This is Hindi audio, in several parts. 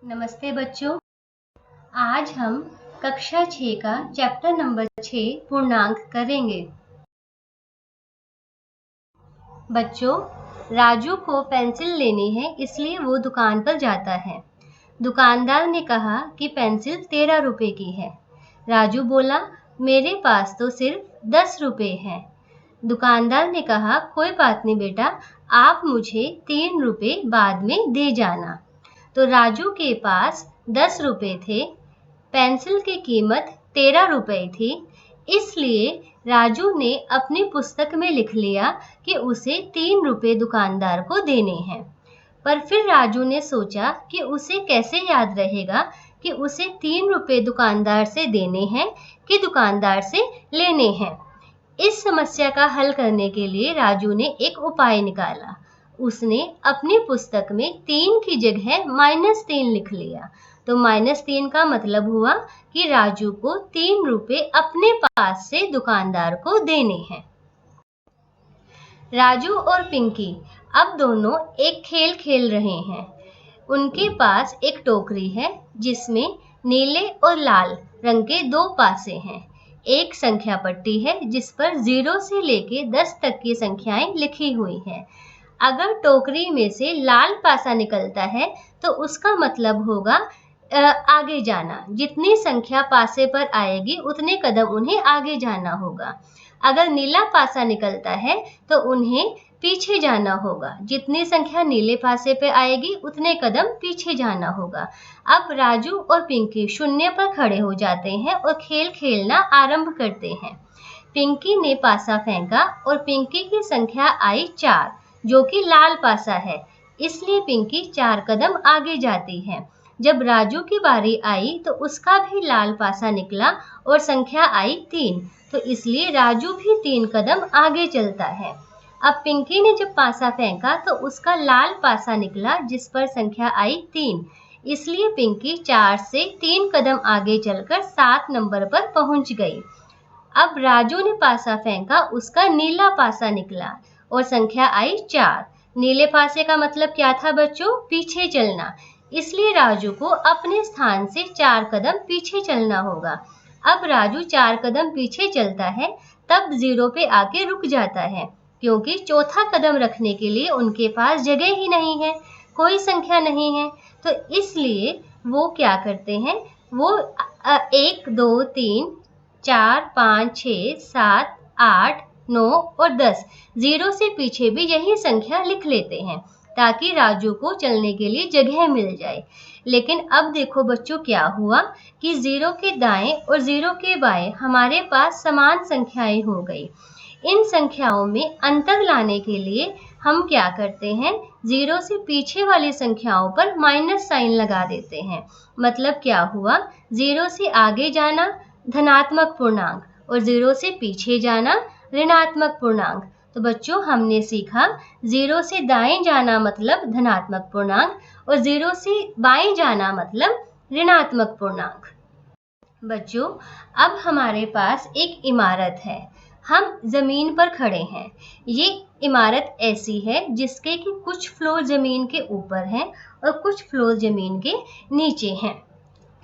नमस्ते बच्चों। आज हम कक्षा 6 का चैप्टर नंबर 6 पूर्णांक करेंगे। बच्चों, राजू को पेंसिल लेनी है, इसलिए वो दुकान पर जाता है। दुकानदार ने कहा कि पेंसिल 13 रुपए की है। राजू बोला, मेरे पास तो सिर्फ 10 रुपए है। दुकानदार ने कहा, कोई बात नहीं बेटा, आप मुझे 3 रुपए बाद में दे जाना। तो राजू के पास 10 रुपए थे। पेंसिल की कीमत 13 रुपए थी, इसलिए राजू ने अपनी पुस्तक में लिख लिया कि उसे 3 रुपए दुकानदार को देने हैं। पर फिर राजू ने सोचा कि उसे कैसे याद रहेगा कि उसे 3 रुपए दुकानदार से देने हैं कि दुकानदार से लेने हैं। इस समस्या का हल करने के लिए राजू ने एक उपाय निकाला। उसने अपनी पुस्तक में 3 की जगह -3 लिख लिया। तो -3 का मतलब हुआ कि राजू को 3 रुपए अपने पास से दुकानदार को देने हैं। राजू और पिंकी अब दोनों एक खेल खेल रहे हैं। उनके पास एक टोकरी है जिसमें नीले और लाल रंग के 2 पासे हैं। एक संख्या पट्टी है जिस पर 0 से लेके 10 तक की संख्याएं लिखी हुई हैं। अगर टोकरी में से लाल पासा निकलता है तो उसका मतलब होगा आगे जाना। जितनी संख्या पासे पर आएगी उतने कदम उन्हें आगे जाना होगा। अगर नीला पासा निकलता है तो उन्हें पीछे जाना होगा। जितनी संख्या नीले पासे पे आएगी उतने कदम पीछे जाना होगा। अब राजू और पिंकी शून्य पर खड़े हो जाते हैं और खेल खेलना आरंभ करते हैं। पिंकी ने पासा फेंका और पिंकी की संख्या आई 4, जो कि लाल पासा है, इसलिए पिंकी 4 कदम आगे जाती है। जब राजू की बारी आई तो उसका भी लाल पासा निकला और संख्या आई 3, तो इसलिए राजू भी 3 कदम आगे चलता है। अब पिंकी ने जब पासा फेंका तो उसका लाल पासा निकला जिस पर संख्या आई 3, इसलिए पिंकी 4 से 3 कदम आगे चलकर 7 नंबर पर पहुंच गई। अब राजू ने पासा फेंका, उसका नीला पासा निकला और संख्या आई 4। नीले पासे का मतलब क्या था बच्चों? पीछे चलना, इसलिए राजू को अपने स्थान से 4 कदम पीछे चलना होगा। अब राजू 4 कदम पीछे चलता है, तब 0 पे आके रुक जाता है, क्योंकि चौथा कदम रखने के लिए उनके पास जगह ही नहीं है, कोई संख्या नहीं है। तो इसलिए वो क्या करते हैं, वो 1 2 3 4 5 6 7 8 9 और 10 0 से पीछे भी यही संख्या लिख लेते हैं ताकि राजू को चलने के लिए जगह मिल जाए। लेकिन अब देखो बच्चों क्या हुआ कि 0 के दाएं और 0 के बाएं हमारे पास समान संख्याएं हो गई। इन संख्याओं में अंतर लाने के लिए हम क्या करते हैं, 0 से पीछे वाली संख्याओं पर माइनस साइन लगा देते हैं। मतलब क्या हुआ, 0 से आगे जाना धनात्मक पूर्णांक और 0 से पीछे जाना ऋणात्मक पूर्णांक। तो बच्चों हमने सीखा 0 से दाएं जाना मतलब धनात्मक पूर्णांक और 0 से बाएं जाना मतलब ऋणात्मक पूर्णांक। बच्चों अब हमारे पास एक इमारत है, हम जमीन पर खड़े हैं। ये इमारत ऐसी है जिसके कि कुछ फ्लोर जमीन के ऊपर हैं और कुछ फ्लोर जमीन के नीचे हैं।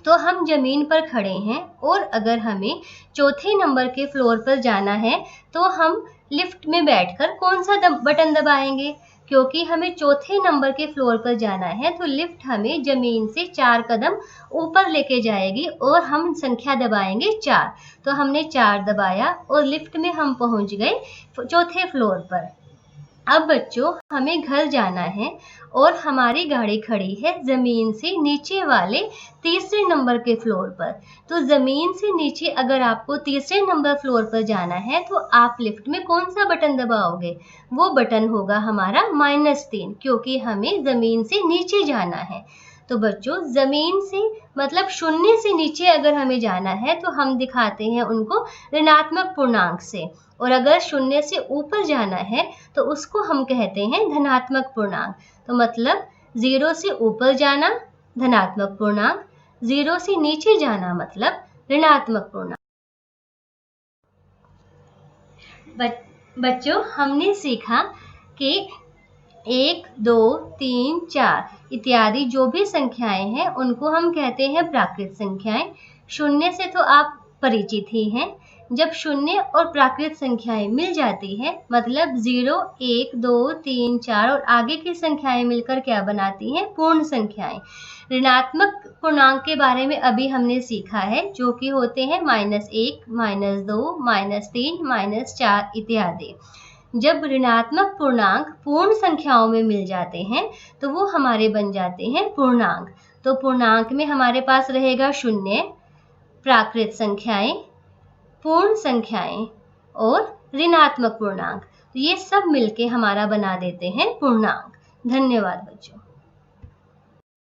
तो हम जमीन पर खड़े हैं और अगर हमें चौथे नंबर के फ्लोर पर जाना है तो हम लिफ्ट में बैठकर कौन सा बटन दबाएंगे, क्योंकि हमें चौथे नंबर के फ्लोर पर जाना है तो लिफ्ट हमें जमीन से 4 कदम ऊपर लेके जाएगी और हम संख्या दबाएंगे 4। तो हमने 4 दबाया और लिफ्ट में हम पहुंच गए चौथे फ्लोर पर। अब बच्चों हमें घर जाना है और हमारी गाड़ी खड़ी है जमीन से नीचे वाले तीसरे नंबर के फ्लोर पर। तो जमीन से नीचे अगर आपको तीसरे नंबर फ्लोर पर जाना है तो आप लिफ्ट में कौन सा बटन दबाओगे? वो बटन होगा हमारा -3, क्योंकि हमें जमीन से नीचे जाना है। तो बच्चों जमीन से मतलब शून्य से नीचे अगर हमें जाना है तो हम दिखाते हैं उनको ऋणात्मक पूर्णांक से, और अगर शून्य से ऊपर जाना है तो उसको हम कहते हैं धनात्मक पूर्णांक। तो मतलब 0 से ऊपर जाना धनात्मक पूर्णांक, 0 से नीचे जाना मतलब ऋणात्मक पूर्णांक। बच्चों हमने सीखा कि 1, 2, 3, 4 इत्यादि जो भी संख्याएं हैं उनको हम कहते हैं प्राकृत संख्याएं। शून्य से तो आप परिचित ही हैं। जब शून्य और प्राकृत संख्याएं मिल जाती हैं मतलब 0, 1, 2, 3, 4 और आगे की संख्याएं मिलकर क्या बनाती हैं? पूर्ण संख्याएं। ऋणात्मक पूर्णांक के बारे में अभी हमने सीखा है जो कि होते हैं -1, -2, -3, -4 इत्यादि। जब ऋणात्मक पूर्णांक पूर्ण संख्याओं में मिल जाते हैं तो वो हमारे बन जाते हैं पूर्णांक। तो पूर्णांक में हमारे पास रहेगा शून्य, प्राकृत संख्याएं, पूर्ण संख्याएं और ऋणात्मक पूर्णांक। तो ये सब मिलके हमारा बना देते हैं पूर्णांक। धन्यवाद बच्चों।